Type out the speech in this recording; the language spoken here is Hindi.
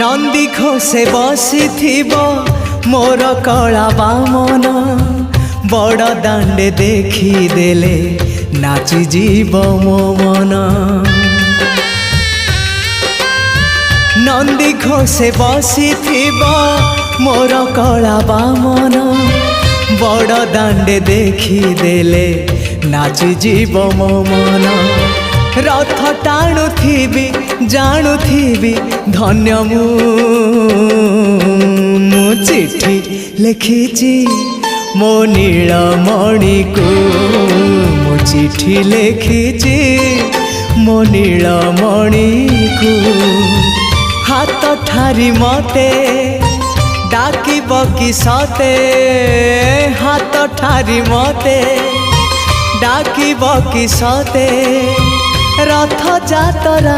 नंदी घोषे बसी मोर कला बामन बड़ दांडे देखी देले नाची जीव मो मन। नंदी घोषे बसी मोर कला बामन बड़ दांडे देखी देले नाची जीव मो मन। रथ टाणुथिबी जाणुथिबी धन्य मु चिट्ठी लिखिची मो नीलमणि को मु चिट्ठी लिखिची मो नीलमणि को। हाथ ठारी मते डाकिब कि सते हाथ ठारी मते डाकिब कि सते रथ जातरा।